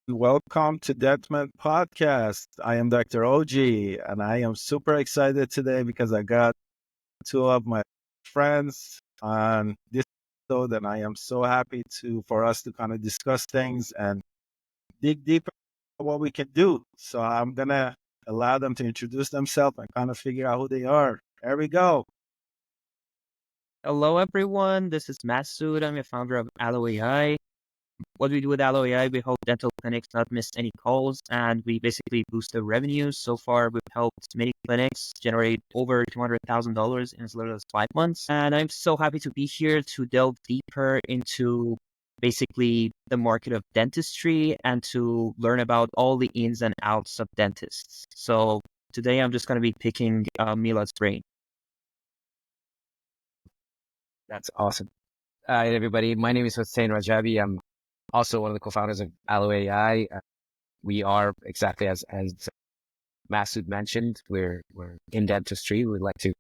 Welcome to Deadman Podcast. I am Dr. OG, and I am super excited today because I got two of my friends on this episode, and I am so happy for us to kind of discuss things and dig deeper into what we can do. So I'm gonna allow them to introduce themselves and kind of figure out who they are. There we go. Hello, everyone. This is Masood. I'm a founder of Allo AI. What we do with Allo AI, we help dental clinics not miss any calls, and we basically boost their revenues. So far, we've helped many clinics generate over $200,000 in as little as 5 months. And I'm so happy to be here to delve deeper into basically the market of dentistry and to learn about all the ins and outs of dentists. So today, I'm just going to be picking Milad's brain. That's awesome. Hi, everybody. My name is Hussein Rajabi. I'm also one of the co-founders of Allo AI. We are exactly as Masood mentioned. We're in dentistry. We like to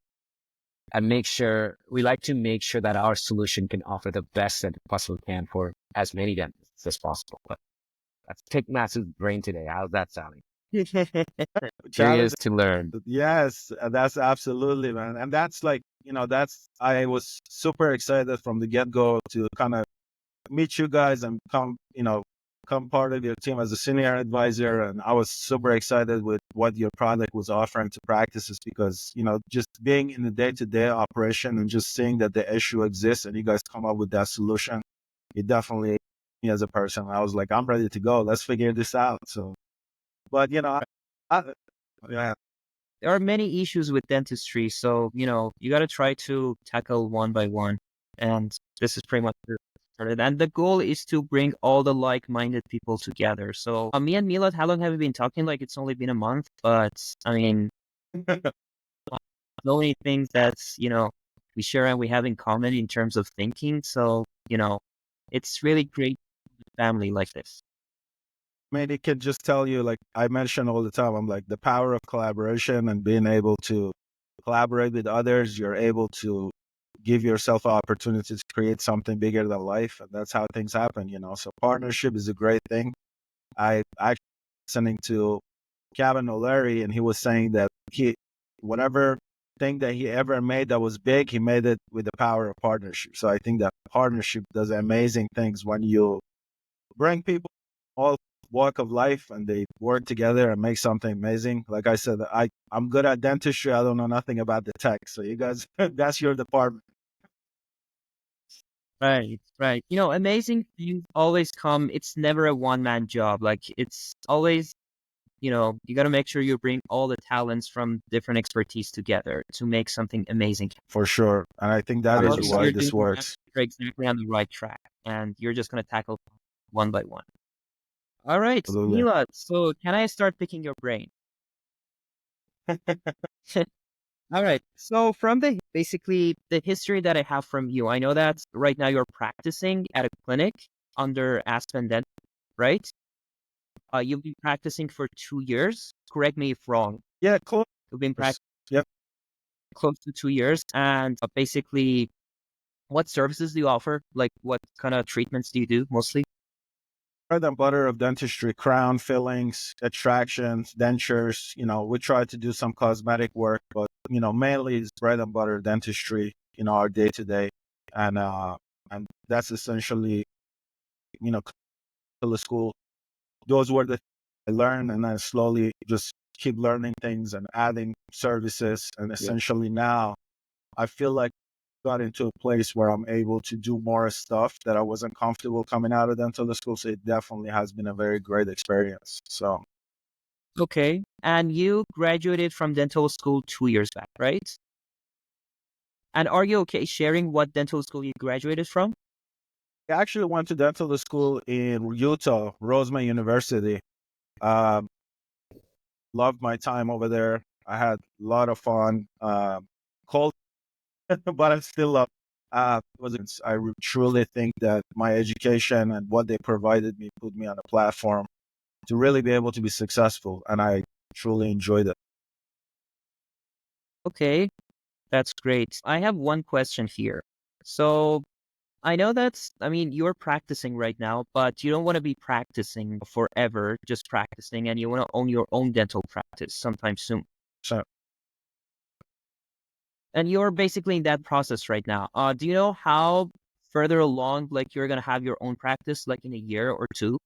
make sure that our solution can offer the best that it possibly can for as many dentists as possible. But let's pick Masood's brain today. How's that sounding? Curious to learn. Yes, that's absolutely, man. And that's like, I was super excited from the get-go to kind of meet you guys and come part of your team as a senior advisor. And I was super excited with what your product was offering to practices because, just being in the day-to-day operation and just seeing that the issue exists and you guys come up with that solution, it definitely, me as a person, I was like, I'm ready to go. Let's figure this out. So, but, I, yeah, There are many issues with dentistry, so you got to try to tackle one by one, and this is pretty much where it started. And the goal is to bring all the like-minded people together. So me and Milad, how long have we been talking? Like it's only been a month, but I mean, the only things that's we share and we have in common in terms of thinking. So it's really great family like this. I mean, it can just tell you, like I mention all the time, I'm like the power of collaboration and being able to collaborate with others. You're able to give yourself opportunities to create something bigger than life. And that's how things happen. So partnership is a great thing. I actually listening to Kevin O'Leary, and he was saying that whatever thing that he ever made that was big, he made it with the power of partnership. So I think that partnership does amazing things when you bring people all walk of life and they work together and make something amazing. Like I said, I'm good at dentistry. I don't know nothing about the tech. So you guys, that's your department. Right, right. Amazing things always come. It's never a one-man job. Like it's always, you got to make sure you bring all the talents from different expertise together to make something amazing. For sure. And I think that is Obviously, why you're this doing works. you're exactly on the right track, and you're just gonna tackle one by one. All right, Absolutely. Mila. So can I start picking your brain? All right. So from basically the history that I have from you, I know that right now you're practicing at a clinic under Aspen Dent, right? You've been practicing for 2 years. Correct me if wrong. Yeah, close. You've been practicing Yep. close to 2 years, and basically, what services do you offer? Like, what kind of treatments do you do mostly? Bread and butter of dentistry, crown fillings, extractions, dentures. We try to do some cosmetic work, but, mainly it's bread and butter dentistry, our day to day. And that's essentially, to the school. Those were the I learned, and I slowly just keep learning things and adding services. And essentially now I feel like I got into a place where I'm able to do more stuff that I wasn't comfortable coming out of dental school. So it definitely has been a very great experience. So Okay. And you graduated from dental school 2 years back, right? And are you okay sharing what dental school you graduated from? I actually went to dental school in Utah, Rosemont University. Um, Loved my time over there. I had a lot of fun. Cold, but I still love. Truly think that my education and what they provided me put me on a platform to really be able to be successful, and I truly enjoyed it. Okay, that's great. I have one question here. So I know I mean, you're practicing right now, but you don't want to be practicing forever, just practicing, and you want to own your own dental practice sometime soon. So And you're basically in that process right now. Do you know how further along, like you're going to have your own practice, like in a year or two?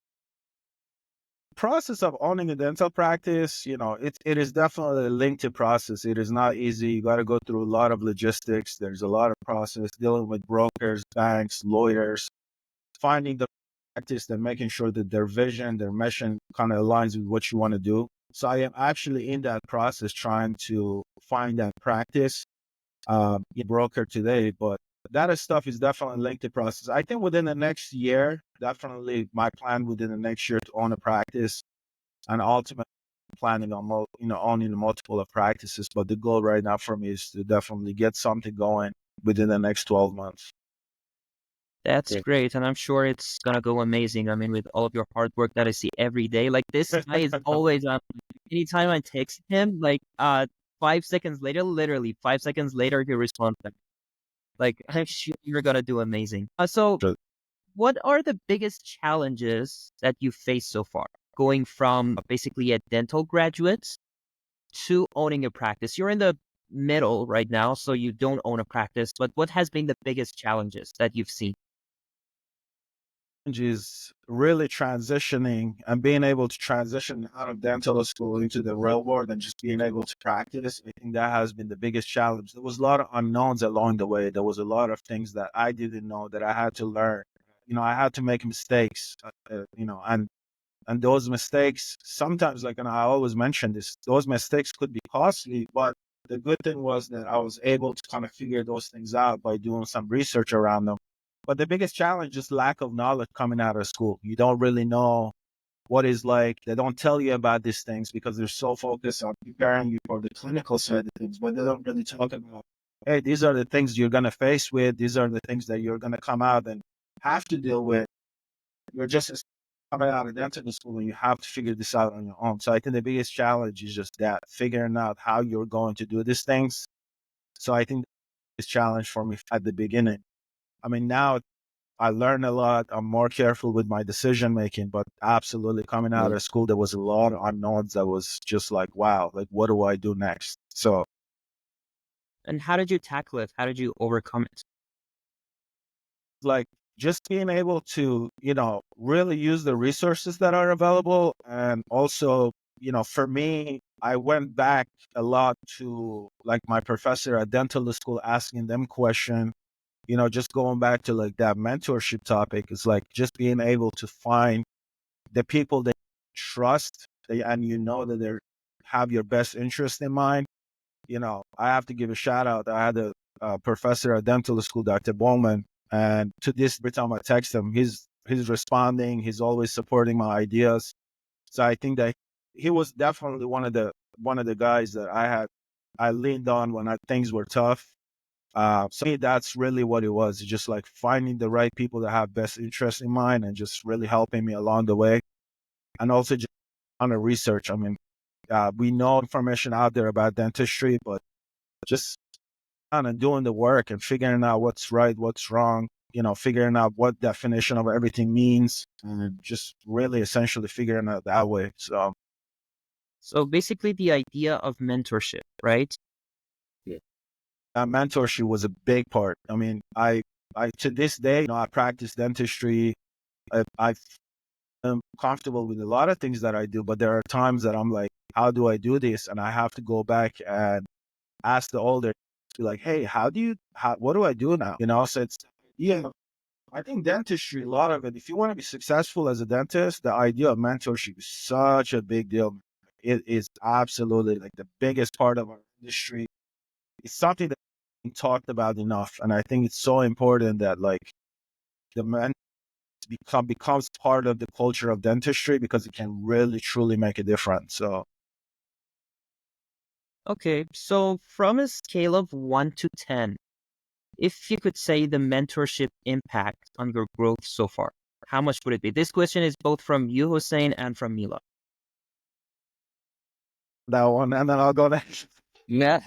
process of owning a dental practice, it is definitely a lengthy process. It is not easy. You got to go through a lot of logistics. There's a lot of process dealing with brokers, banks, lawyers, finding the practice and making sure that their vision, their mission kind of aligns with what you want to do. So I am actually in that process trying to find that practice, broker today, but that stuff is definitely a lengthy process. I think within the next year, definitely my plan within the next year to own a practice and ultimately planning on, owning a multiple of practices. But the goal right now for me is to definitely get something going within the next 12 months. That's Great. great, and I'm sure it's gonna go amazing. I mean, with all of your hard work that I see every day, like this guy is always on. Anytime I text him, like 5 seconds later, literally 5 seconds later, he responds back. Like I'm sure you're gonna do amazing. So Sure. what are the biggest challenges that you faced so far, going from basically a dental graduate to owning a practice? You're in the middle right now, so you don't own a practice. But what has been the biggest challenges that you've seen? Is really transitioning and being able to transition out of dental school into the real world and just being able to practice. I think that has been the biggest challenge. There was a lot of unknowns along the way. There was a lot of things that I didn't know that I had to learn. I had to make mistakes, and those mistakes sometimes, like, and I always mention this, those mistakes could be costly, but the good thing was that I was able to kind of figure those things out by doing some research around them. But the biggest challenge is lack of knowledge coming out of school. You don't really know what is like. They don't tell you about these things because they're so focused on preparing you for the clinical side of things, but they don't really talk about, hey, these are the things you're going to face with. These are the things that you're going to come out and have to deal with. You're just coming out of dental school and you have to figure this out on your own. So I think the biggest challenge is just that, figuring out how you're going to do these things. So I think this challenge for me at the beginning. I mean, now I learn a lot. I'm more careful with my decision making, but absolutely coming out of school, there was a lot of unknowns that was just like, wow, like, what do I do next? So, And how did you tackle it? How did you overcome it? like, just being able to, really use the resources that are available. And also, for me, I went back a lot to like my professor at dental school, asking them questions, just going back to like that mentorship topic. Is like just being able to find the people that you trust, and that they have your best interest in mind. I have to give a shout out. I had a professor at dental school, Dr. Bowman, and to this, every time I text him, he's responding. He's always supporting my ideas. So I think that he was definitely one of the guys that I leaned on when things were tough. So me, that's really what it was. It's just like finding the right people that have best interest in mind and just really helping me along the way. And also just on the research. I mean, we know information out there about dentistry, but just kind of doing the work and figuring out what's right, what's wrong, figuring out what definition of everything means, and just really essentially figuring out that way. So So basically, the idea of mentorship, right? mentorship was a big part. I mean, I to this day, I practice dentistry. I am comfortable with a lot of things that I do, but there are times that I'm like, how do I do this? And I have to go back and ask the older, be like, hey, what do I do now? So it's, yeah, I think dentistry, a lot of it, if you want to be successful as a dentist, the idea of mentorship is such a big deal. It is absolutely like the biggest part of our industry. It's something that's been talked about enough. And I think it's so important that like the man becomes part of the culture of dentistry because it can really truly make a difference. So Okay, so from a scale of 1 to 10, if you could say the mentorship impact on your growth so far, how much would it be? This question is both from you, Hussein, and from Mila. that one, and then I'll go next. Yeah.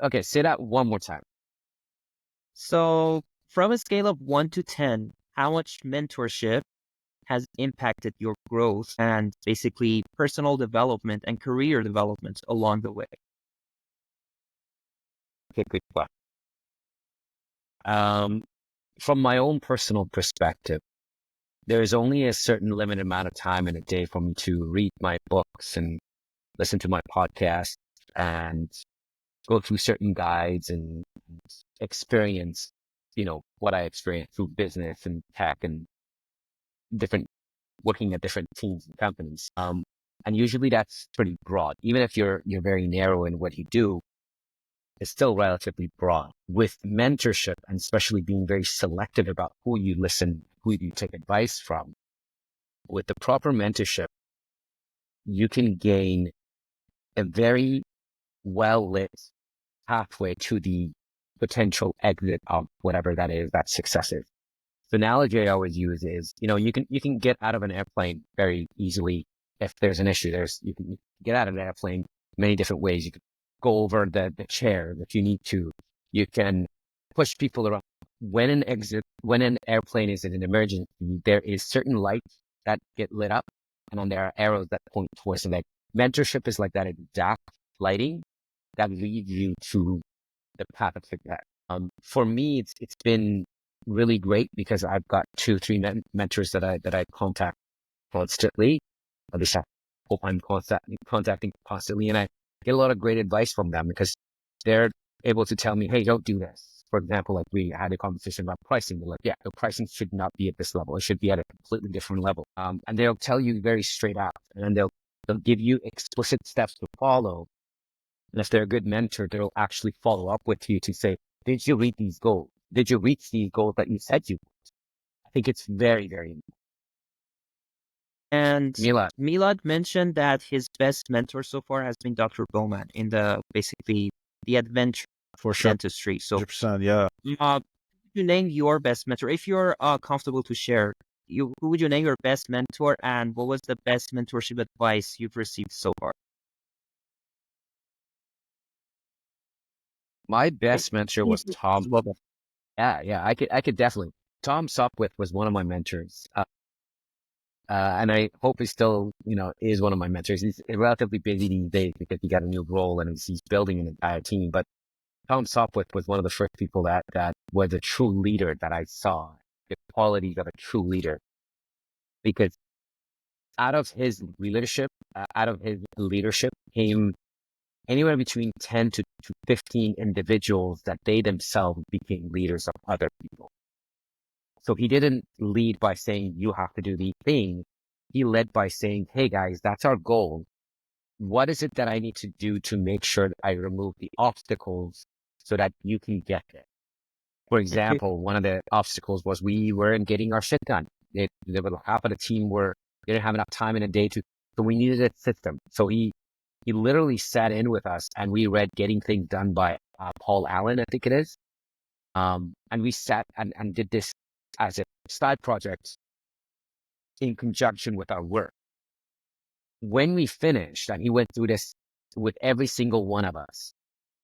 Okay, say that one more time. So from a scale of 1 to 10, how much mentorship has impacted your growth and basically personal development and career development along the way? Okay, good question. From my own personal perspective, there is only a certain limited amount of time in a day for me to read my books and listen to my podcasts and go through certain guides and experience, what I experienced through business and tech and different working at different teams and companies. And usually that's pretty broad. Even if you're very narrow in what you do, it's still relatively broad. With mentorship and especially being very selective about who you listen, who you take advice from, with the proper mentorship, you can gain a very well lit pathway to the potential exit of whatever that is, that success is. The analogy I always use is, you can get out of an airplane very easily if there's an issue. You can get out of an airplane many different ways. You can go over the chair if you need to. You can push people around. When an airplane is in an emergency, there is certain lights that get lit up, and then there are arrows that point towards the light. Mentorship is like that exact lighting that leads you to the path of success. For me, it's been really great because I've got 2, 3 mentors that I contact constantly. At least I hope I'm contacting constantly, and I get a lot of great advice from them because they're able to tell me, "Hey, don't do this." For example, like we had a conversation about pricing. They're like, "Yeah, the pricing should not be at this level. It should be at a completely different level." And they'll tell you very straight out, and then they'll give you explicit steps to follow. And if they're a good mentor, they'll actually follow up with you to say, did you reach these goals? Did you reach these goals that you said you would? I think it's very, very important. And Milad. Milad mentioned that his best mentor so far has been Dr. Bowman in the adventure For sure. dentistry. So 100%. Yeah. you name your best mentor if you're comfortable to share. Who would you name your best mentor, and what was the best mentorship advice you've received so far? My best mentor was Tom. Well, Yeah, I could definitely. Tom Sopwith was one of my mentors. And I hope he still, is one of my mentors. He's relatively busy these days because he got a new role and he's building an entire team. But Tom Sopwith was one of the first people that was a true leader that I saw, the qualities of a true leader. Because out of his leadership came anywhere between 10 to 15 individuals that they themselves became leaders of other people. So he didn't lead by saying, you have to do these things. He led by saying, hey guys, that's our goal. What is it that I need to do to make sure that I remove the obstacles so that you can get there? For example, one of the obstacles was we weren't getting our shit done. There was half of the team didn't have enough time in a day so we needed a system. So he literally sat in with us and we read Getting Things Done by Paul Allen, I think it is. And we sat and did this as a side project in conjunction with our work. When we finished, and he went through this with every single one of us,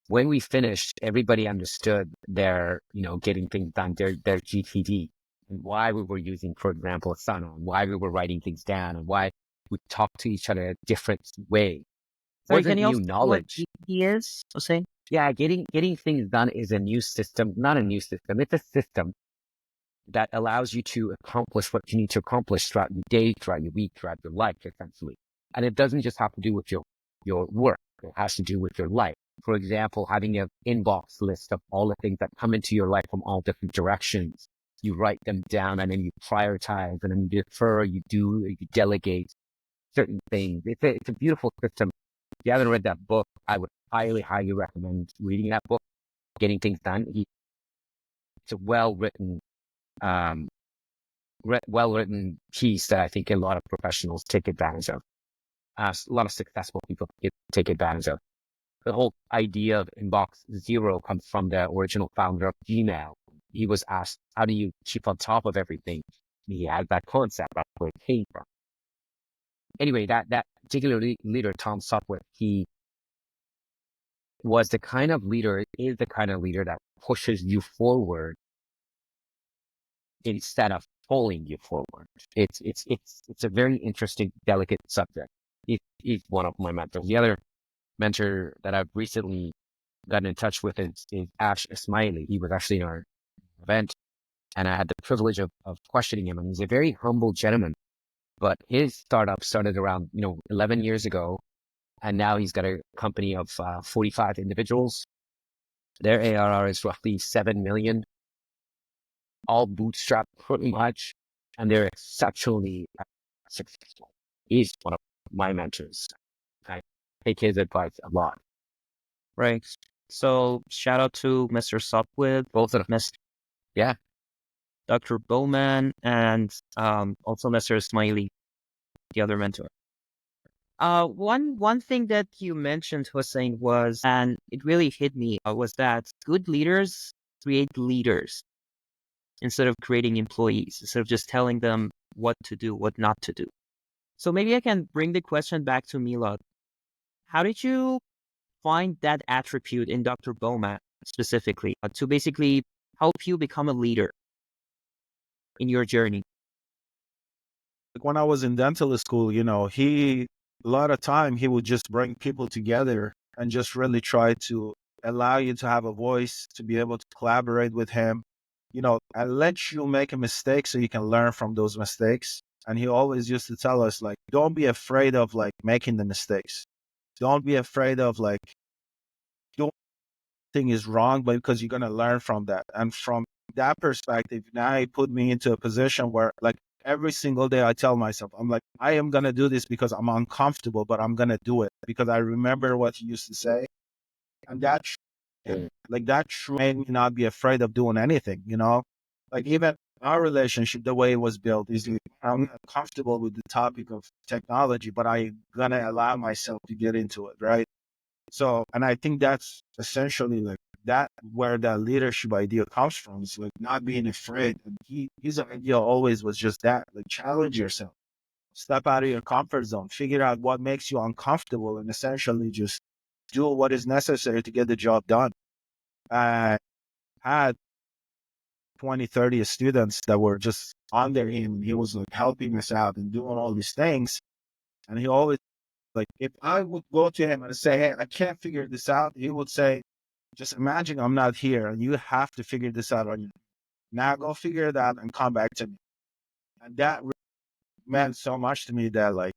when we finished, everybody understood their, getting things done, their GTD, and why we were using, for example, Asana, and why we were writing things down, and why we talked to each other a different way. Sorry, Wasn't can you new also say what knowledge. he is, Hussein? Yeah, getting things done is a new system, not a new system. It's a system that allows you to accomplish what you need to accomplish throughout your day, throughout your week, throughout your life, essentially. And it doesn't just have to do with your work. It has to do with your life. For example, having an inbox list of all the things that come into your life from all different directions. You write them down and then you prioritize and then you defer, you delegate certain things. It's a beautiful system. If you haven't read that book, I would highly, highly recommend reading that book, Getting Things Done. It's a well-written piece that I think a lot of professionals take advantage of. A lot of successful people take advantage of. The whole idea of inbox zero comes from the original founder of Gmail. He was asked, how do you keep on top of everything? He had that concept. That's where it came from. Anyway, that particular leader, Tom Sopwith, he was the kind of leader, is the kind of leader that pushes you forward instead of pulling you forward. It's a very interesting, delicate subject. He's one of my mentors. The other mentor that I've recently gotten in touch with is Ash Ismaili. He was actually in our event, and I had the privilege of questioning him. And he's a very humble gentleman, but his startup started around 11 years ago, and now he's got a company of 45 individuals. Their ARR is roughly 7 million, all bootstrapped pretty much, and they're exceptionally successful. He's one of my mentors. I take his advice a lot. Right. So shout out to Mr. Sopwith, Both of them. Mr. Yeah. Dr. Bowman, and also Mr. Smiley, the other mentor. One thing that you mentioned, Hussein, was, and it really hit me, was that good leaders create leaders instead of creating employees, instead of just telling them what to do, what not to do. So maybe I can bring the question back to Milad. How did you find that attribute in Dr. Bowman specifically to basically help you become a leader in your journey? Like when I was in dental school, a lot of time he would just bring people together and just really try to allow you to have a voice, to be able to collaborate with him, and let you make a mistake so you can learn from those mistakes. And he always used to tell us, like, don't be afraid of like making the mistakes. Don't be afraid of like doing thing is wrong, but because you're gonna learn from that. And from that perspective, now he put me into a position where like every single day I tell myself, I'm like, I am gonna do this because I'm uncomfortable, but I'm gonna do it because I remember what he used to say. And that made me not be afraid of doing anything. Like even our relationship, the way it was built is like, I'm not comfortable with the topic of technology, but I'm gonna allow myself to get into it, right? So, and I think that's essentially like that where that leadership idea comes from. It's like not being afraid. And his idea always was just that, like challenge yourself, step out of your comfort zone, figure out what makes you uncomfortable, and essentially just do what is necessary to get the job done. I had 20, 30 students that were just under him. He was like helping us out and doing all these things. And he always like, if I would go to him and say, hey, I can't figure this out, he would say, just imagine I'm not here and you have to figure this out on your own. Now go figure it out and come back to me. And that really meant so much to me that like,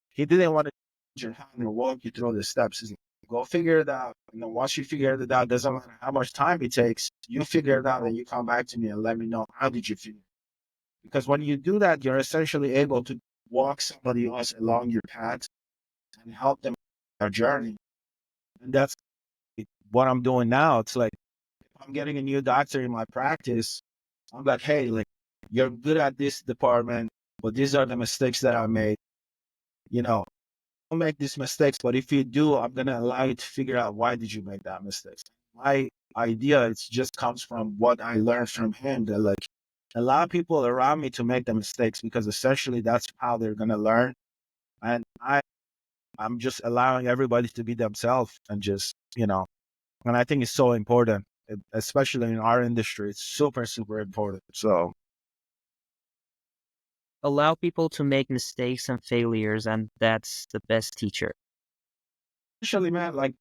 he didn't want to put your hand and walk you through the steps. He's like, go figure it out. And then once you figure it out, doesn't matter how much time it takes, you figure it out and you come back to me and let me know how did you figure it. Because when you do that, you're essentially able to walk somebody else along your path and help them their journey. And that's what I'm doing now. It's like if I'm getting a new doctor in my practice, I'm like, hey, like you're good at this department, but these are the mistakes that I made. Don't make these mistakes, but if you do, I'm gonna allow you to figure out why did you make that mistake. My idea it just comes from what I learned from him that like allow people around me to make the mistakes because essentially that's how they're gonna learn. And I'm just allowing everybody to be themselves and just, and I think it's so important, especially in our industry. It's super, super important. So Allow people to make mistakes and failures, and that's the best teacher. especially, man, like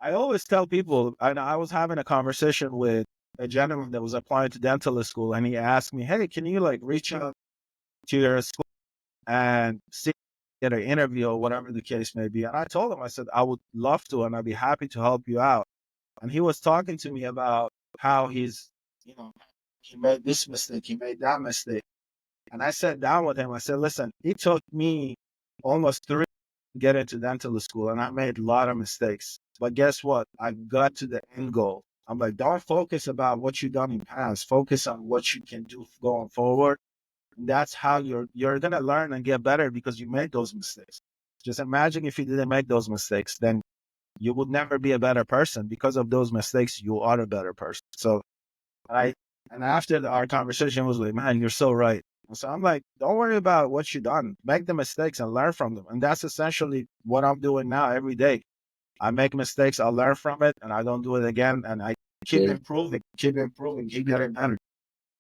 I always tell people, and I was having a conversation with a gentleman that was applying to dental school, and he asked me, hey, can you like reach out to your school and see get an interview or whatever the case may be? And I told him, I said, I would love to, and I'd be happy to help you out. And he was talking to me about how he made this mistake, he made that mistake. And I sat down with him. I said, listen, it took me almost 3 to get into dental school, and I made a lot of mistakes. But guess what? I got to the end goal. I'm like, don't focus about what you've done in the past. Focus on what you can do going forward. And that's how you're gonna learn and get better because you made those mistakes. Just imagine if you didn't make those mistakes, then you would never be a better person. Because of those mistakes, you are a better person. So I and after our conversation was like, man, you're so right. So I'm like, don't worry about what you done. Make the mistakes and learn from them. And that's essentially what I'm doing now every day. I make mistakes, I learn from it, and I don't do it again. And I keep improving, keep getting better.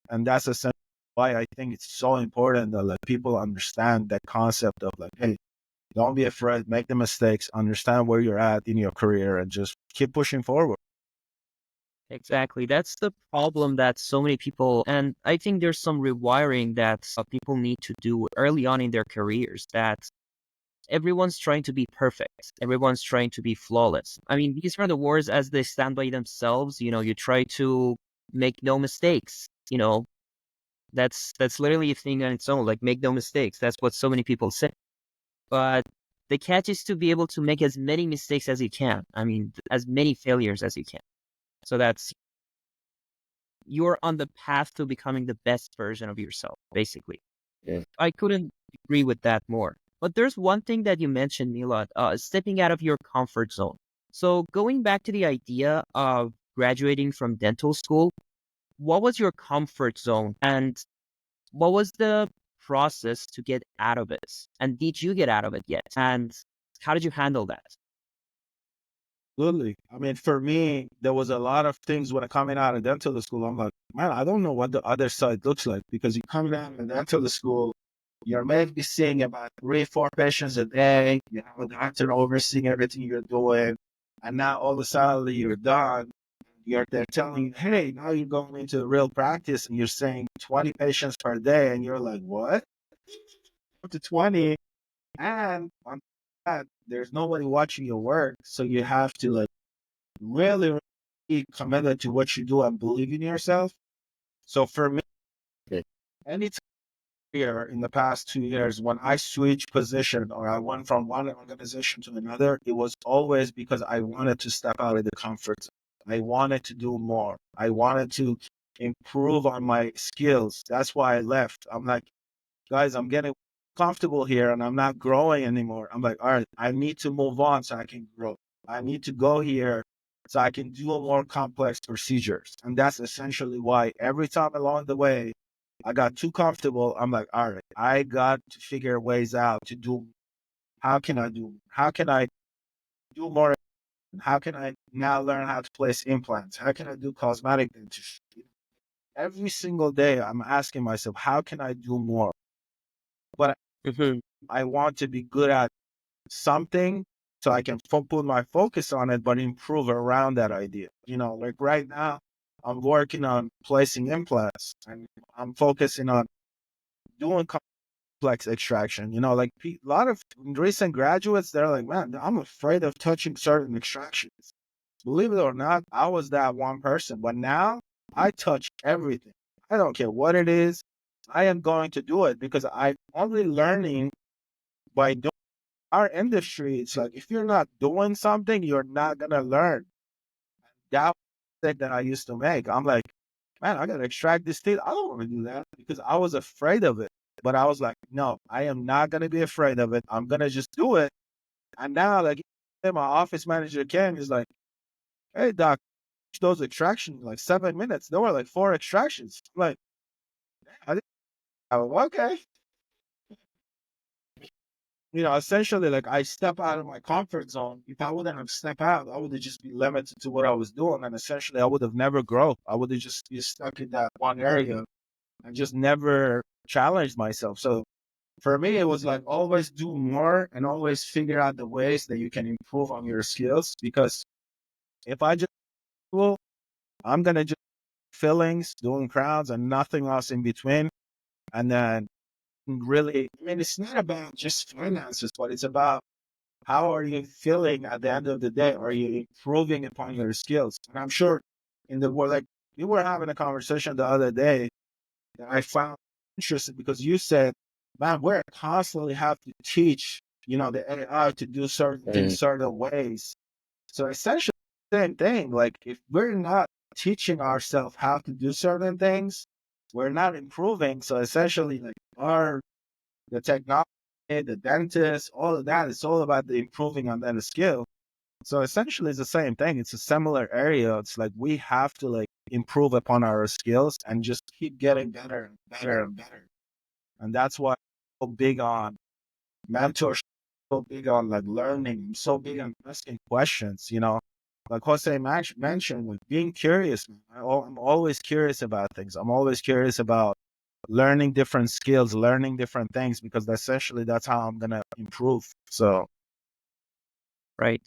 And that's essentially why I think it's so important that like people understand that concept of like, hey, don't be afraid, make the mistakes, understand where you're at in your career, and just keep pushing forward. Exactly. That's the problem that so many people, and I think there's some rewiring that people need to do early on in their careers, that everyone's trying to be perfect. Everyone's trying to be flawless. I mean, these are the words as they stand by themselves. You try to make no mistakes. That's literally a thing on its own. Like, make no mistakes. That's what so many people say. But the catch is to be able to make as many mistakes as you can. I mean, as many failures as you can. So that's you're on the path to becoming the best version of yourself, basically. Yeah. I couldn't agree with that more. But there's one thing that you mentioned, Milad, stepping out of your comfort zone. So going back to the idea of graduating from dental school, what was your comfort zone and what was the process to get out of it? And did you get out of it yet? And how did you handle that? Absolutely. I mean, for me, there was a lot of things when I coming out of dental school. I'm like, man, I don't know what the other side looks like because you come out of dental school, you're maybe seeing about 3, 4 patients a day. You have a doctor overseeing everything you're doing. And now all of a sudden you're done. They're telling you, hey, now you're going into real practice and you're saying 20 patients per day. And you're like, what? Up to 20. And on that, there's nobody watching your work. So you have to like really, really be committed to what you do and believe in yourself. So for me, anytime here in the past 2 years, when I switched position or I went from one organization to another, it was always because I wanted to step out of the comfort zone. I wanted to do more. I wanted to improve on my skills. That's why I left. I'm like, guys, I'm getting comfortable here and I'm not growing anymore. I'm like, all right, I need to move on so I can grow. I need to go here so I can do more complex procedures. And that's essentially why every time along the way, I got too comfortable. I'm like, all right, I got to figure ways out to do. How can I do more? How can I now learn how to place implants? How can I do cosmetic dentistry? Every single day, I'm asking myself, how can I do more? But Mhm. I want to be good at something so I can put my focus on it, but improve around that idea. Like right now, I'm working on placing implants and I'm focusing on doing complex extraction. Like a lot of recent graduates, they're like, man, I'm afraid of touching certain extractions. Believe it or not, I was that one person, but now I touch everything. I don't care what it is. I am going to do it because I'm only learning by doing our industry. It's like if you're not doing something, you're not gonna learn. That mistake that I used to make. I'm like, man, I gotta extract this teeth. I don't want to do that because I was afraid of it. But I was like, no, I am not gonna be afraid of it. I'm gonna just do it. And now, like, my office manager came. He's like, hey, doc, those extractions like 7 minutes. There were like 4 extractions. I'm like, I didn't, okay. Essentially, like I step out of my comfort zone. If I wouldn't have stepped out, I would have just been limited to what I was doing. And essentially, I would have never grown. I would have just been stuck in that one area and just never challenged myself. So for me, it was like always do more and always figure out the ways that you can improve on your skills. Because if I just, well, I'm going to just fillings, doing crowns and nothing else in between. And then really, I mean, it's not about just finances, but it's about how are you feeling at the end of the day? Are you improving upon your skills? And I'm sure in the world, like we were having a conversation the other day that I found interesting because you said, man, we're constantly have to teach, the AI to do certain things certain ways. So essentially, same thing. Like if we're not teaching ourselves how to do certain things, we're not improving. So essentially, like the technology, the dentist, all of that, it's all about the improving on that skill. So essentially it's the same thing. It's a similar area. It's like we have to like improve upon our skills and just keep getting better and better and better. And that's why I'm so big on mentorship so big on like learning. I'm so big on asking questions, you know, like Jose mentioned, with being curious. Man. I'm always curious about things. I'm always curious about learning different skills, learning different things, because essentially that's how I'm going to improve. So, Right.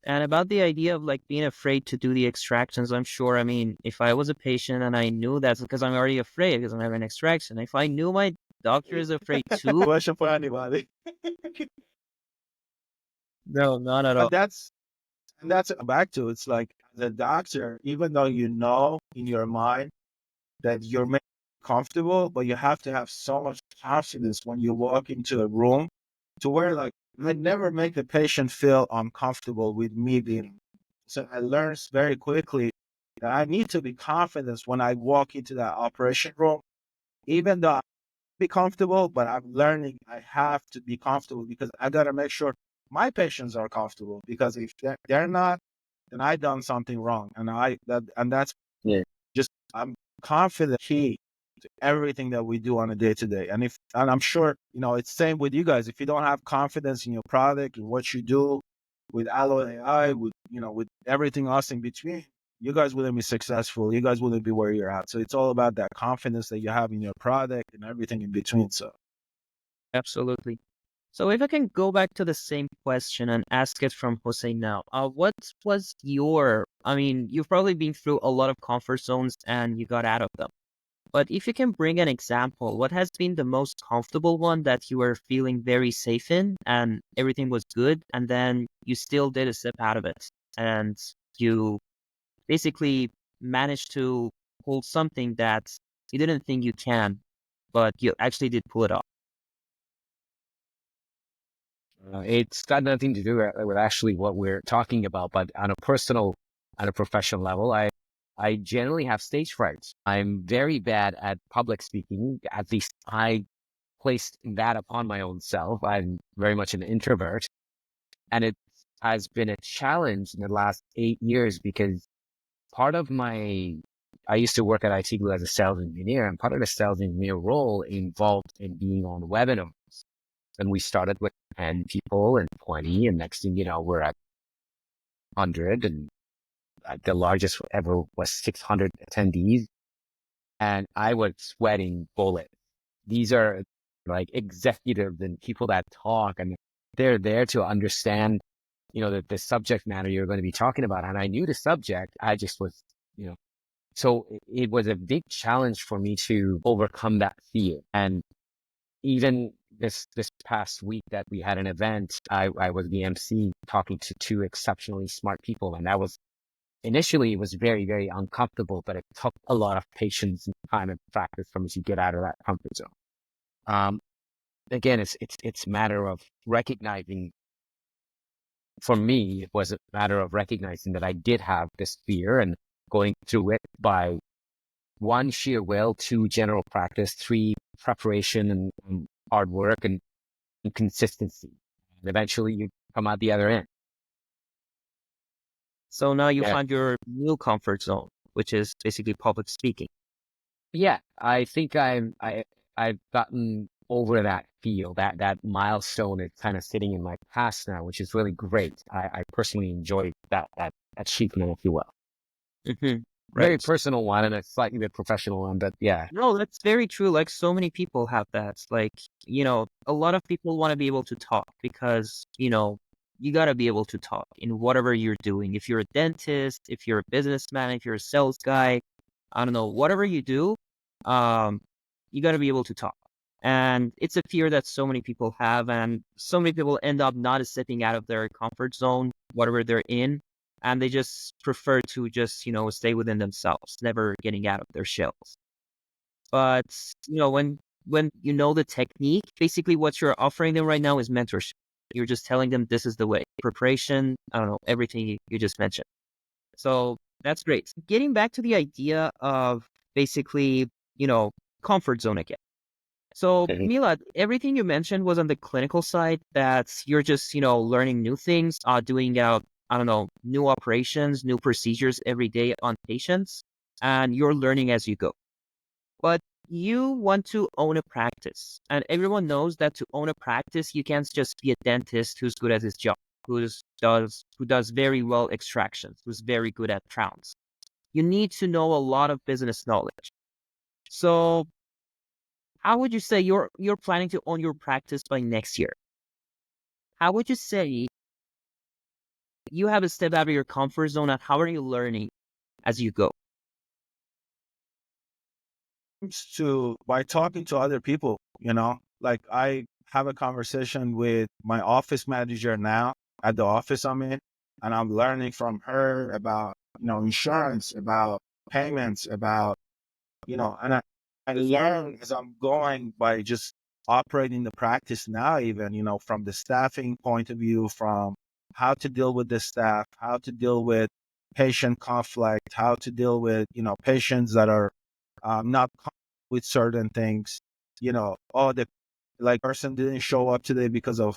And about the idea of like being afraid to do the extractions, I'm sure, I mean, if I was a patient and I knew that's because I'm already afraid because I'm having an extraction, if I knew my doctor is afraid too, question for anybody. no, not at all. But that's back to it's like the doctor, even though you know in your mind that you're making comfortable, but you have to have so much confidence when you walk into a room to where like I never make the patient feel uncomfortable with me being. So I learned very quickly that I need to be confident when I walk into that operation room, even though I be comfortable, but I'm learning I have to be comfortable because I got to make sure my patients are comfortable, because if they're not, then I done something wrong. And that's Yeah. just, I'm confident key to everything that we do on a day to day. And I'm sure, you know, it's same with you guys. If you don't have confidence in your product and what you do with Alloy AI, with, you know, with everything else in between, you guys wouldn't be successful. You guys wouldn't be where you're at. So it's all about that confidence that you have in your product and everything in between. So Absolutely. So if I can go back to the same question and ask it from Jose now, what was your, I mean, you've probably been through a lot of comfort zones and you got out of them. But if you can bring an example, what has been the most comfortable one that you were feeling very safe in and everything was good, and then you still did a step out of it and you basically managed to pull something that you didn't think you can, but you actually did pull it off. It's got nothing to do with actually what we're talking about, but on a personal, on a professional level, I generally have stage fright. I'm very bad at public speaking. At least I placed that upon my own self. I'm very much an introvert, and it has been a challenge in the last 8 years because part of my, I used to work at IT Glue as a sales engineer, and part of the sales engineer role involved in being on webinars. And we started with 10 people and 20, and next thing you know, we're at 100, and the largest ever was 600 attendees. And I was sweating bullets. These are like executives and people that talk, and they're there to understand, the subject matter you're going to be talking about. And I knew the subject. I just was, so it was a big challenge for me to overcome that fear. And even this past week that we had an event, I was the MC talking to two exceptionally smart people. And that was initially, it was very, very uncomfortable, but it took a lot of patience and time and practice for me to get out of that comfort zone. Again, it's a matter of recognizing. For me, it was a matter of recognizing that I did have this fear and going through it by one, sheer will, two, general practice, three, preparation and hard work and consistency. And eventually you come out the other end. So now you Yeah. find your new comfort zone, which is basically public speaking. Yeah. I think I've gotten over that feel, that milestone is kind of sitting in my past now, which is really great. I personally enjoy that achievement, if you will. Mm-hmm. Very Right. personal one and a slightly bit professional one, but yeah. No, that's very true. Like so many people have that. Like, a lot of people want to be able to talk because, you got to be able to talk in whatever you're doing. If you're a dentist, if you're a businessman, if you're a sales guy, I don't know, whatever you do, um, you got to be able to talk. And it's a fear that so many people have. And so many people end up not stepping out of their comfort zone, whatever they're in. And they just prefer to just, stay within themselves, never getting out of their shells. But when you know the technique, basically what you're offering them right now is mentorship. You're just telling them this is the way. Preparation, I don't know, everything you just mentioned. So that's great. Getting back to the idea of basically, comfort zone again. So Mhm. Milad, everything you mentioned was on the clinical side that you're just, learning new things, doing out, I don't know, new operations, new procedures every day on patients, and you're learning as you go. But you want to own a practice, and everyone knows that to own a practice, you can't just be a dentist who's good at his job, who does very well extractions, who's very good at crowns. You need to know a lot of business knowledge. So, how would you say you're planning to own your practice by next year? How would you say you have a step out of your comfort zone, and how are you learning as you go? To by talking to other people, like I have a conversation with my office manager now at the office I'm in, and I'm learning from her about, insurance, about payments, about, and I learn as I'm going by just operating the practice now, even, from the staffing point of view, from how to deal with the staff, how to deal with patient conflict, how to deal with, patients that are not with certain things, oh, the like person didn't show up today because of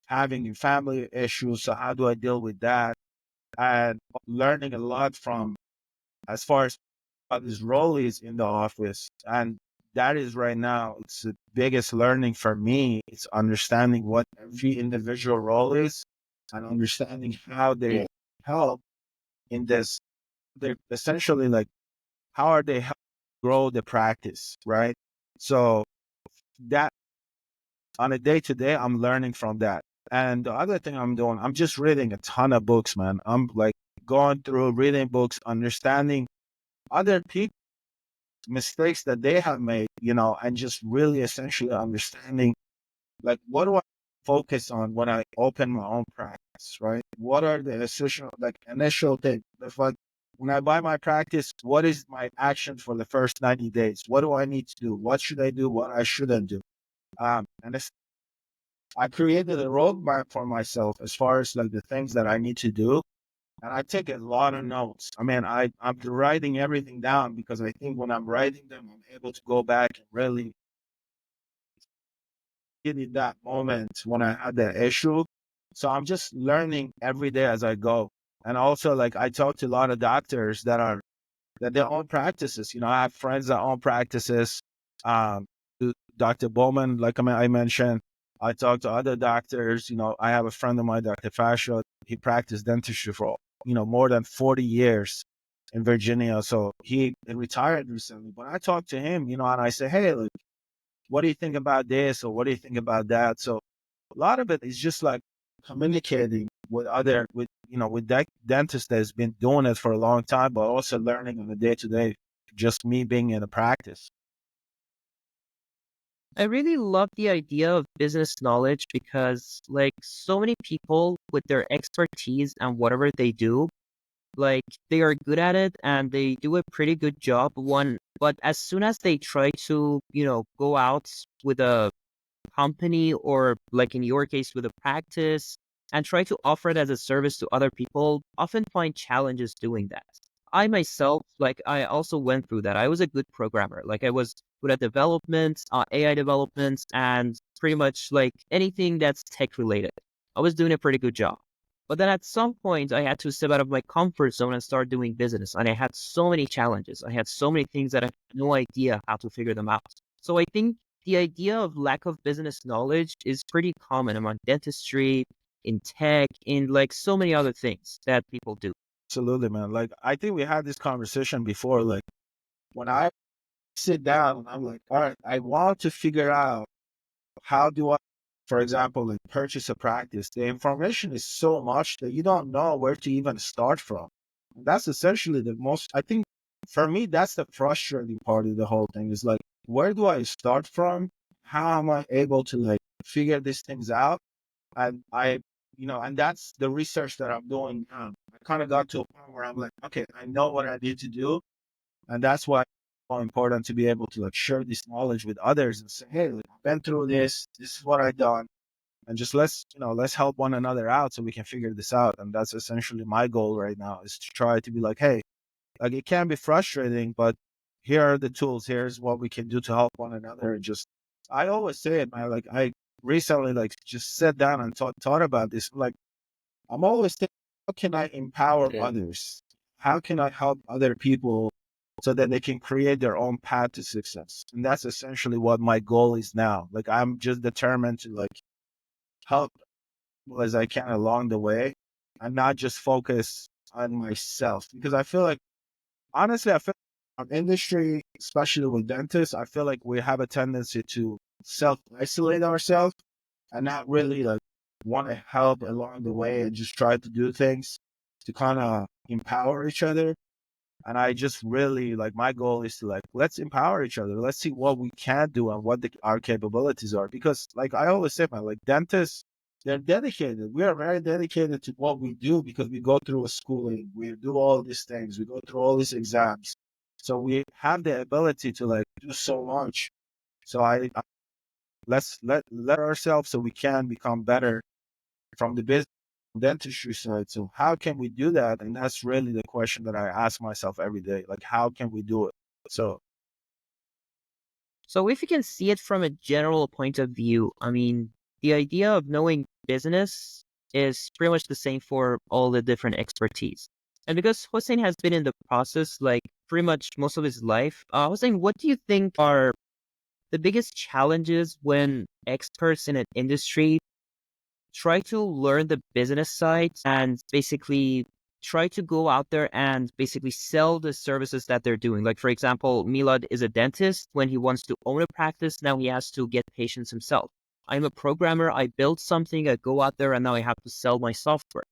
having family issues. So how do I deal with that? And learning a lot from as far as what his role is in the office. And that is right now, it's the biggest learning for me. It's understanding what every individual role is and understanding how they help in this. They're essentially like, how are they help grow the practice, right? So that on a day to day, I'm learning from that. And the other thing I'm doing, I'm just reading a ton of books, man. I'm like going through reading books, understanding other people mistakes that they have made, and just really essentially understanding like what do I focus on when I open my own practice, right? What are the initial things? If like when I buy my practice, what is my action for the first 90 days? What do I need to do? What should I do? What I shouldn't do? And I created a roadmap for myself as far as like the things that I need to do. And I take a lot of notes. I mean, I'm writing everything down because I think when I'm writing them, I'm able to go back and really get in that moment when I had that issue. So I'm just learning every day as I go. And also, like, I talk to a lot of doctors that they own practices. I have friends that own practices. Um, Dr. Bowman, like I mentioned, I talk to other doctors. I have a friend of mine, Dr. Fascio. He practiced dentistry for, more than 40 years in Virginia. So he retired recently. But I talk to him, and I say, hey, look, what do you think about this? Or what do you think about that? So a lot of it is just like communicating with dentists that's been doing it for a long time, but also learning on a day to day, just me being in a practice. I really love the idea of business knowledge because, like, so many people with their expertise and whatever they do, like, they are good at it and they do a pretty good job. But as soon as they try to, go out with a company or, like in your case, with a practice and try to offer it as a service to other people, often find challenges doing that. I myself, like, I also went through that. I was a good programmer. Like, I was good at development, AI development, and pretty much like anything that's tech related. I was doing a pretty good job. But then at some point, I had to step out of my comfort zone and start doing business. And I had so many challenges. I had so many things that I had no idea how to figure them out. So I think the idea of lack of business knowledge is pretty common among dentistry, in tech, in like so many other things that people do. Absolutely, man. Like, I think we had this conversation before. Like, when I sit down, I'm like, all right, I want to figure out how do I, for example, like purchase a practice. The information is so much that you don't know where to even start from. That's essentially the most, I think for me, that's the frustrating part of the whole thing is like, where do I start from? How am I able to like figure these things out? And and that's the research that I'm doing now. I kind of got to a point where I'm like, okay, I know what I need to do. And that's why it's so important to be able to like share this knowledge with others and say, hey, like, I've been through this. This is what I've done. And just let's help one another out so we can figure this out. And that's essentially my goal right now is to try to be like, hey, like it can be frustrating, but here are the tools. Here's what we can do to help one another. And just, I always say it, man. Like I recently, like just sat down and thought about this. Like I'm always thinking, how can I empower others? How can I help other people so that they can create their own path to success. And that's essentially what my goal is now. Like I'm just determined to like help as I can along the way and not just focus on myself. Because I feel like, honestly, I feel like our industry, especially with dentists, I feel like we have a tendency to self isolate ourselves and not really like want to help along the way and just try to do things to kind of empower each other. And I just really like my goal is to like, let's empower each other. Let's see what we can do and what our capabilities are. Because like I always say, man, like dentists, they're dedicated. We are very dedicated to what we do because we go through a schooling, we do all these things, we go through all these exams. So we have the ability to like do so much. So let's let ourselves so we can become better from the business dentistry side. So how can we do that? And that's really the question that I ask myself every day. Like, how can we do it? So So if you can see it from a general point of view, I mean, the idea of knowing business is pretty much the same for all the different expertise. And because Hossein has been in the process like pretty much most of his life, Hossein, what do you think are the biggest challenges when experts in an industry try to learn the business side and basically try to go out there and basically sell the services that they're doing? Like, for example, Milad is a dentist. When he wants to own a practice, now he has to get patients himself. I'm a programmer. I build something, I go out there, and now I have to sell my software.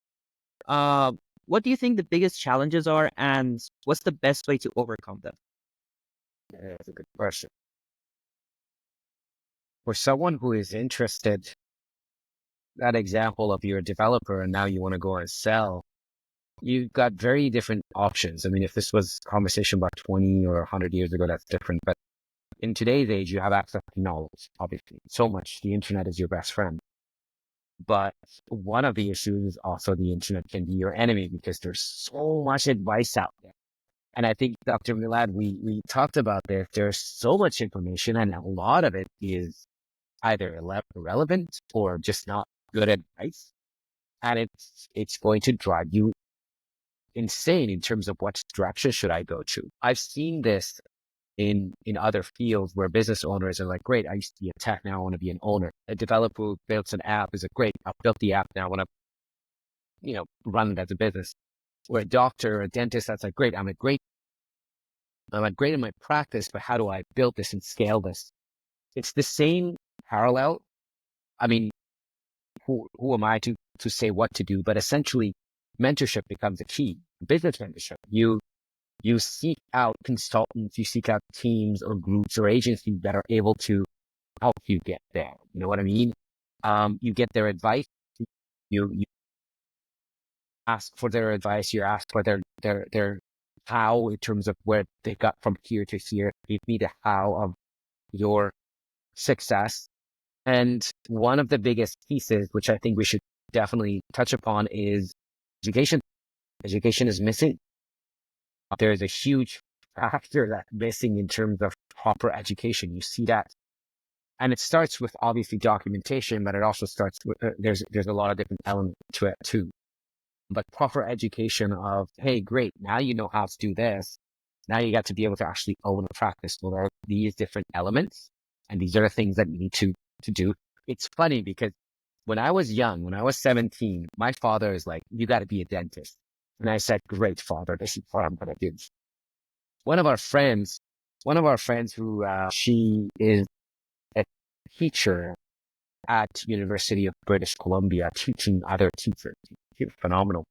Uh, what do you think the biggest challenges are, and what's the best way to overcome them? Yeah, that's a good question. For someone who is interested, that example of you're a developer and now you want to go and sell, you've got very different options. I mean, if this was a conversation about 20 or 100 years ago, that's different. But in today's age, you have access to knowledge, obviously. So much. The internet is your best friend. But one of the issues is also the internet can be your enemy because there's so much advice out there. And I think, Dr. Milad, we talked about this. There's so much information, and a lot of it is either irrelevant or just not good advice. And it's going to drive you insane in terms of what direction should I go to. I've seen this in other fields where business owners are like, great, I used to be a tech, now I want to be an owner. A developer who builds an app is a great, I've built the app, now I want to, run it as a business. Or a doctor or a dentist, that's like, great, I'm great in my practice, but how do I build this and scale this? It's the same parallel. I mean, who am I to say what to do? But essentially, mentorship becomes a key. Business mentorship. You seek out consultants, you seek out teams or groups or agencies that are able to help you get there. You know what I mean? You get their advice. You ask for their advice. You ask for their how in terms of where they got from here to here. Give me the how of your success. And one of the biggest pieces, which I think we should definitely touch upon, is education. Education is missing. There's a huge factor that's missing in terms of proper education. You see that. And it starts with obviously documentation, but it also starts with, there's a lot of different elements to it too. But proper education of, hey, great, now you know how to do this. Now you got to be able to actually own a practice. Well, there are these different elements, and these are the things that you need to do. It's funny because when I was young, when I was 17, my father is like, you got to be a dentist. And I said, great, father, this is what I'm going to do. One of our friends who, she is a teacher at University of British Columbia, teaching other teachers. She's phenomenal.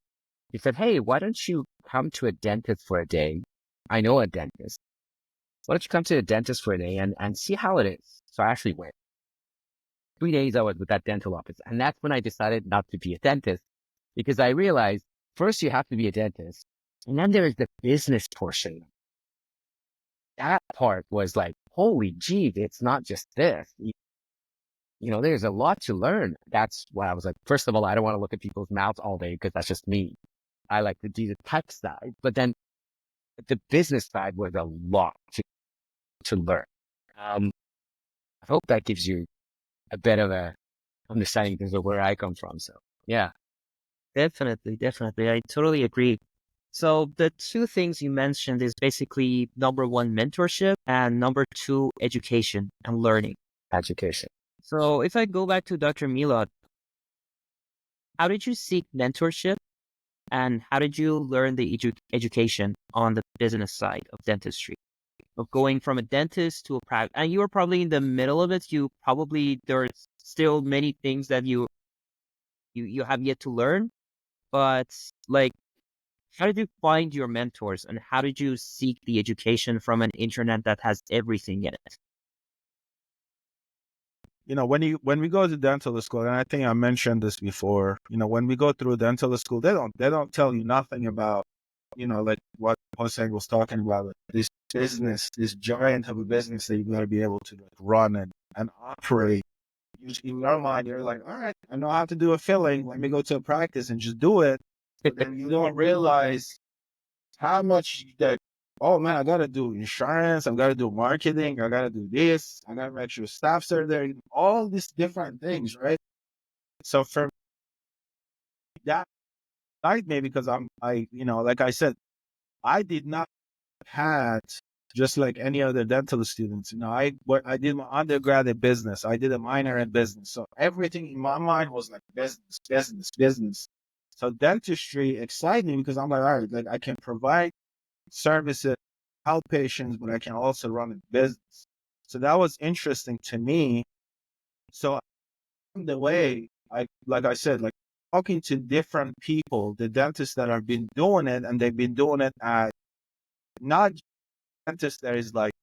He said, hey, why don't you come to a dentist for a day? I know a dentist. Why don't you come to a dentist for a day and see how it is? So I actually went. 3 days I was with that dental office. And that's when I decided not to be a dentist, because I realized first you have to be a dentist. And then there is the business portion. That part was like, holy gee, it's not just this. There's a lot to learn. That's why I was like, first of all, I don't want to look at people's mouths all day because that's just me. I like to do the tech side, but then the business side was a lot to learn. I hope that gives you a bit of a understanding because of where I come from. So yeah. Definitely, definitely. I totally agree. So the two things you mentioned is basically number one, mentorship, and number two, education and learning. Education. So if I go back to Dr. Milad, how did you seek mentorship and how did you learn the education on the business side of dentistry? Of going from a dentist to a practice, and you were probably in the middle of it. There's still many things that you have yet to learn, but like, how did you find your mentors and how did you seek the education from an internet that has everything in it? When we go to dental school, and I think I mentioned this before, when we go through dental school, they don't tell you nothing about, like what Jose was talking about, like this business, this giant of a business that you got to be able to like, run and operate. In your mind, you're like, all right, I know how to do a filling. Let me go to a practice and just do it. But then you don't realize how much that, oh man, I got to do insurance, I got to do marketing, I got to do this, I got to make sure staffs are there, all these different things, right? So for me, that excited me because like I said, I did not had just like any other dental students. I did my undergrad in business, I did a minor in business, so everything in my mind was like business, business, business. So dentistry excited me because I'm like, all right, like I can provide services, help patients, but I can also run a business. So that was interesting to me. So on the way, like I said, like talking to different people, the dentists that have been doing it, and they've been doing it at not dentists that is like,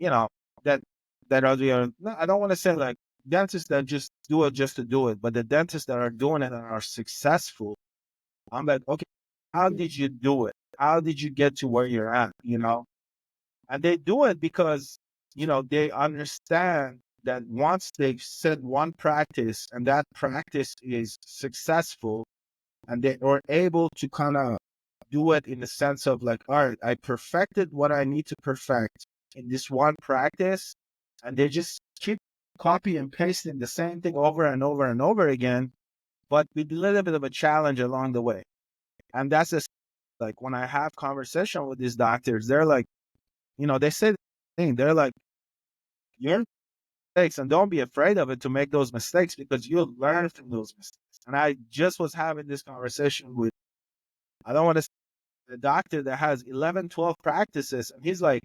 you know, that are the no, I don't want to say like dentists that just do it just to do it, but the dentists that are doing it and are successful. I'm like, okay, how did you do it? How did you get to where you're at? And they do it because, they understand that once they've set one practice and that practice is successful and they are able to kind of do it in the sense of like, all right, I perfected what I need to perfect in this one practice. And they just keep copy and pasting the same thing over and over and over again, but with a little bit of a challenge along the way. And that's just like when I have conversation with these doctors, they're like, they say the thing. They're like, your mistakes, and don't be afraid of it to make those mistakes because you'll learn from those mistakes. And I just was having this conversation with, I don't want to say the doctor that has 11, 12 practices. And he's like,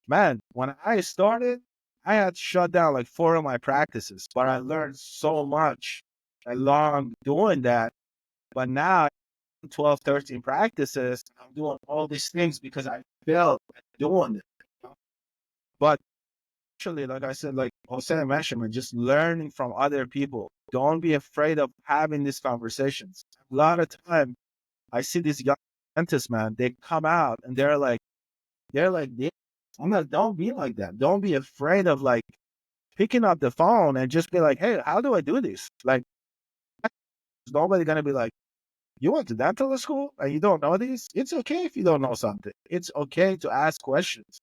man, when I started, I had shut down like 4 of my practices, but I learned so much along doing that. But now 12, 13 practices, I'm doing all these things because I felt doing it. But actually, like I said, like Jose mentioned, man, just learning from other people. Don't be afraid of having these conversations. A lot of time, I see these young dentists, man. They come out and they're like this. I'm like, don't be like that. Don't be afraid of like picking up the phone and just be like, hey, how do I do this? Like, there's nobody gonna be like, you went to dental school and you don't know this? It's okay if you don't know something. It's okay to ask questions.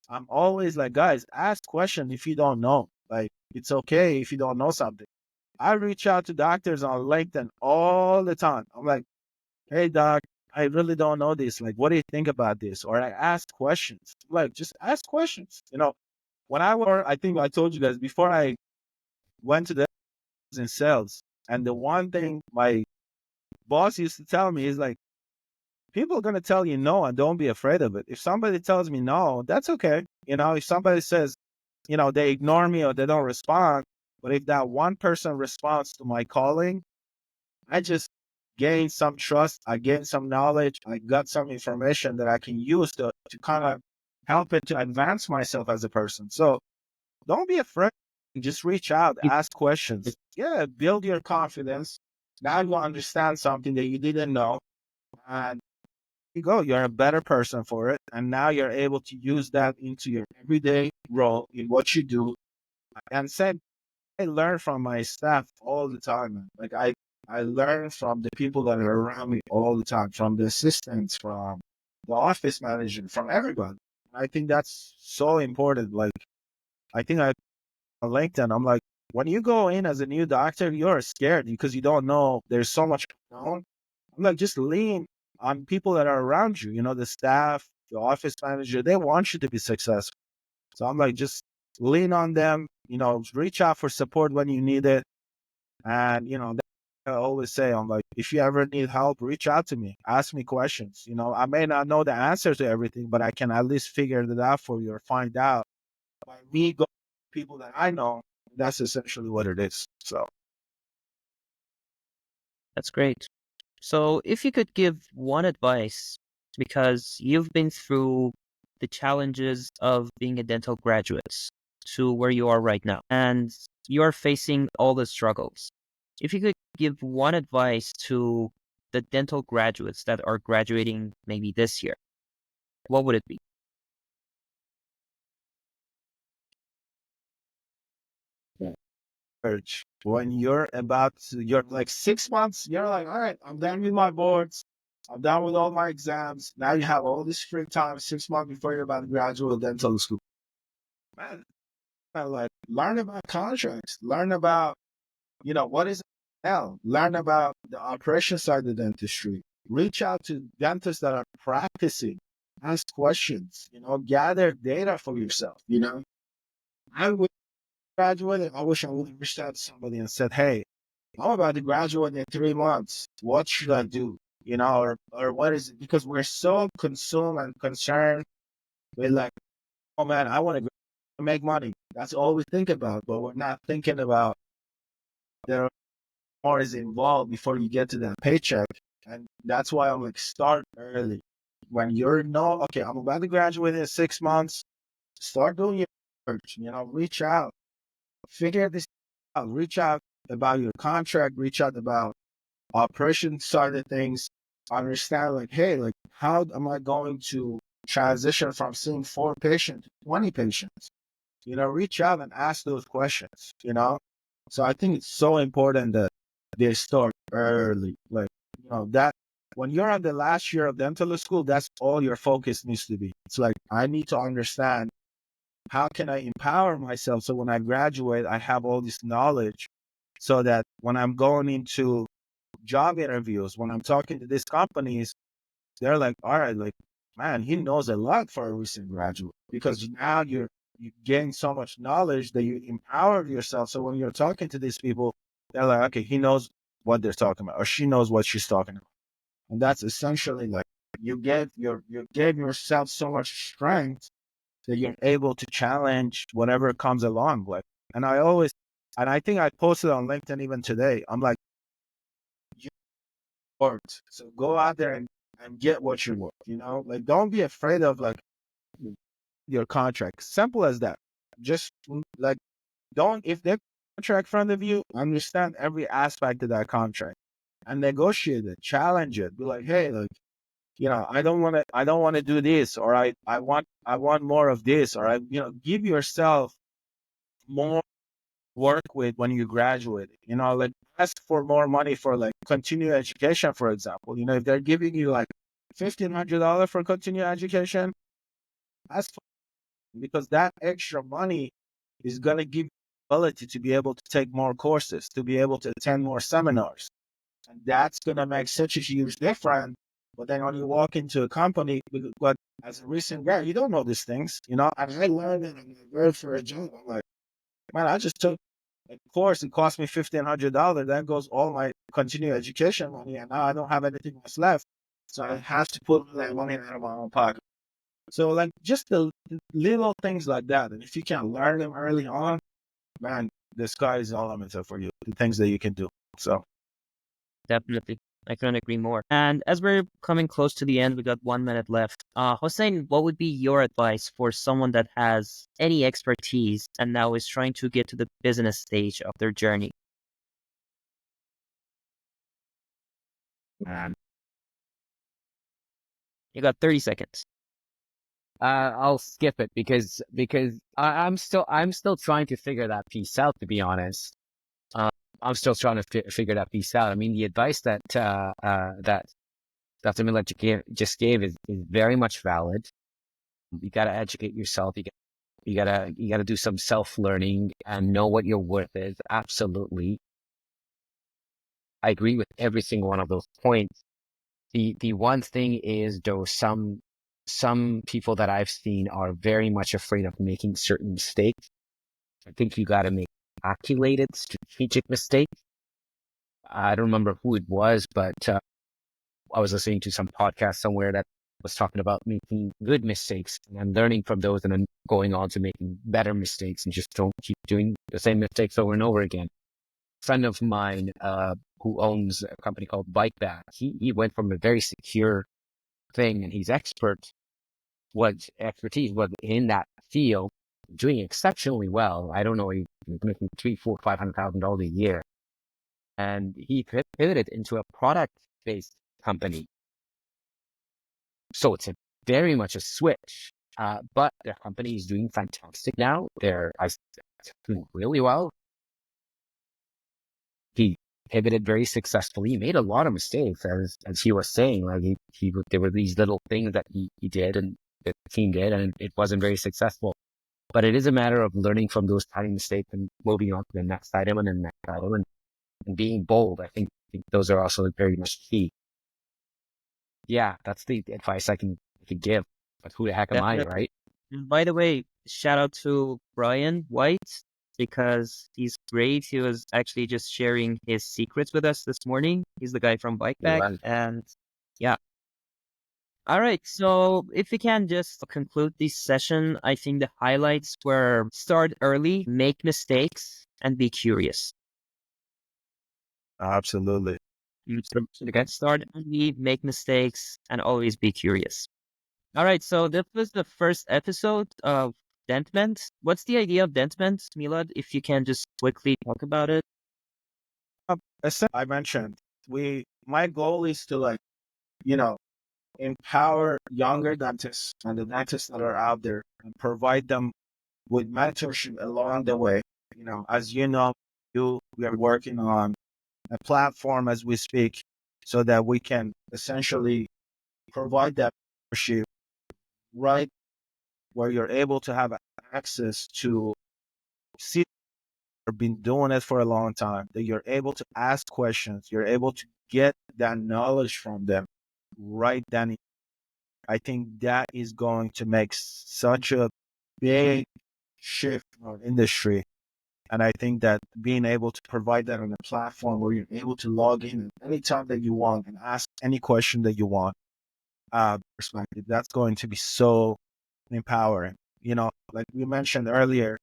I'm always like, guys, ask questions if you don't know. Like, it's okay if you don't know something. I reach out to doctors on LinkedIn all the time. I'm like, hey, doc, I really don't know this. Like, what do you think about this? Or I ask questions. Like, just ask questions. When I think I told you guys before I went to the in sales, and the one thing my boss used to tell me is like, people are going to tell you no and don't be afraid of it. If somebody tells me no, that's okay. If somebody says, they ignore me or they don't respond, but if that one person responds to my calling, I just gain some trust, I gain some knowledge, I got some information that I can use to kind of help it to advance myself as a person. So don't be afraid. Just reach out, ask questions. Yeah, build your confidence. Now you understand something that you didn't know. And you go, you're a better person for it. And now you're able to use that into your everyday role in what you do. And same, I learn from my staff all the time, man. Like I learn from the people that are around me all the time, from the assistants, from the office manager, from everybody. I think that's so important. Like I think on LinkedIn, I'm like, when you go in as a new doctor, you're scared because you don't know. There's so much unknown. I'm like, just lean on people that are around you, the staff, the office manager, they want you to be successful. So I'm like, just lean on them, reach out for support when you need it. And, I always say, I'm like, if you ever need help, reach out to me, ask me questions. I may not know the answer to everything, but I can at least figure it out for you or find out by me going to people that I know. That's essentially what it is. So That's great. So if you could give one advice, because you've been through the challenges of being a dental graduate to where you are right now, and you're facing all the struggles. If you could give one advice to the dental graduates that are graduating maybe this year, what would it be? urge. When you're like 6 months, you're like, all right, I'm done with my boards. I'm done with all my exams. Now you have all this free time, 6 months before you're about to graduate dental school. Man, like learn about contracts, learn about, what is now, learn about the operation side of the dentistry. Reach out to dentists that are practicing, ask questions, gather data for yourself, I would graduate. I wish I would have reached out to somebody and said, hey, I'm about to graduate in 3 months. What should I do? Or what is it? Because we're so consumed and concerned with like, oh man, I want to make money. That's all we think about, but we're not thinking about there are more is involved before you get to that paycheck. And that's why I'm like, start early. When okay, I'm about to graduate in 6 months, start doing your research, reach out, figure this out, reach out about your contract, reach out about operation side of things, understand like, hey, like how am I going to transition from seeing 4 patients to 20 patients? Reach out and ask those questions. So I think it's so important that they start early. Like, that when you're on the last year of dental school, that's all your focus needs to be. It's like, I need to understand how can I empower myself so when I graduate, I have all this knowledge so that when I'm going into job interviews, when I'm talking to these companies, they're like, all right, like, man, he knows a lot for a recent graduate because now you gain so much knowledge that you empower yourself. So when you're talking to these people, they're like, okay, he knows what they're talking about, or she knows what she's talking about. And that's essentially like you gave yourself so much strength that you're able to challenge whatever comes along. Like, and I think I posted on LinkedIn even today. I'm like, you worked. So go out there and get what you want, like, don't be afraid of like your contract. Simple as that. Just like, if they contract in front of you, understand every aspect of that contract and negotiate it, challenge it. Be like, hey, like, I don't want to do this, or I want more of this, or give yourself more work with when you graduate. Like, ask for more money for like continuing education, for example. If they're giving you like $1,500 for continuing education, ask for, because that extra money is gonna give you the ability to be able to take more courses, to be able to attend more seminars. And that's gonna make such a huge difference. But then when you walk into a company, but as a recent grad, you don't know these things, and I learned it in my very first job. I'm like, man, I just took a course. It cost me $1,500. That goes all my continuing education money, and now I don't have anything else left. So I have to put that money out of my own pocket. So like just the little things like that, and if you can learn them early on, man, the sky is the limit for you. The things that you can do. So Definitely. I couldn't agree more. And as we're coming close to the end, we got 1 minute left. Hossein, what would be your advice for someone that has any expertise and now is trying to get to the business stage of their journey? Um, You got 30 seconds. I'll skip it because I'm still trying to figure that piece out. To be honest, I'm still trying to figure that piece out. I mean, the advice that Dr. Miller just gave is very much valid. You got to educate yourself. You gotta do some self learning and know what your worth is. Absolutely, I agree with every single one of those points. The one thing is, though, some people that I've seen are very much afraid of making certain mistakes. I think you got to make calculated, strategic mistakes. I don't remember who it was, but I was listening to some podcast somewhere that was talking about making good mistakes and then learning from those and then going on to making better mistakes, and just don't keep doing the same mistakes over and over again. A friend of mine who owns a company called Bike Back, he went from a very secure thing, and he's expertise was in that field, doing exceptionally well. I don't know, he was making $300,000, $400,000, $500,000 a year. And he pivoted into a product-based company. So it's very much a switch. But their company is doing fantastic now. They're doing really well. He pivoted very successfully. He made a lot of mistakes, as he was saying. Like there were these little things that he did and the team did, and it wasn't very successful. But it is a matter of learning from those tiny mistakes and moving on to the next item and the next item, and being bold. I think those are also very much key. Yeah, that's the advice I can give. But who the heck am I, Definitely. right? And by the way, shout out to Brian White, because he's great. He was actually just sharing his secrets with us this morning. He's the guy from Bike Bag. Right. And yeah. All right. So if we can just conclude this session, I think the highlights were: start early, make mistakes, and be curious. Absolutely. Okay. Start early, make mistakes, and always be curious. All right. So this was the first episode of Dentment. What's the idea of Dentment, Milad? If you can just quickly talk about it. As I mentioned, my goal is to, like, empower younger dentists and the dentists that are out there and provide them with mentorship along the way. As we are working on a platform as we speak, so that we can essentially provide that mentorship right where you're able to have access to see have been doing it for a long time, that you're able to ask questions, you're able to get that knowledge from them right then. I think that is going to make such a big shift in our industry. And I think that being able to provide that on a platform where you're able to log in anytime that you want and ask any question that you want, perspective, that's going to be so empowering. Like we mentioned earlier,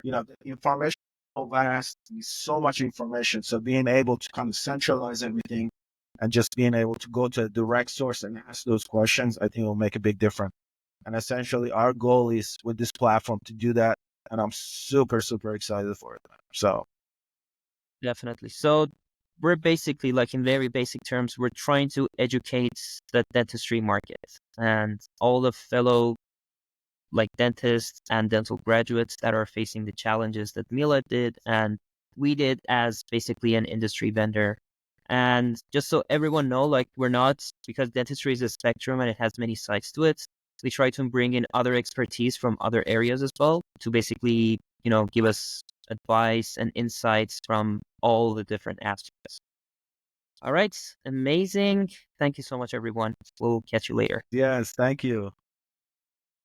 the information is so vast, there's so much information. So being able to kind of centralize everything and just being able to go to a direct source and ask those questions, I think will make a big difference. And essentially our goal is with this platform to do that. And I'm super, super excited for it. So Definitely. So we're basically, like, in very basic terms, we're trying to educate the dentistry market and all the fellow, like, dentists and dental graduates that are facing the challenges that Mila did and we did as basically an industry vendor. And just so everyone know, like, we're not, because dentistry is a spectrum and it has many sides to it, we try to bring in other expertise from other areas as well to basically, give us advice and insights from all the different aspects. All right. Amazing. Thank you so much, everyone. We'll catch you later. yes, thank you.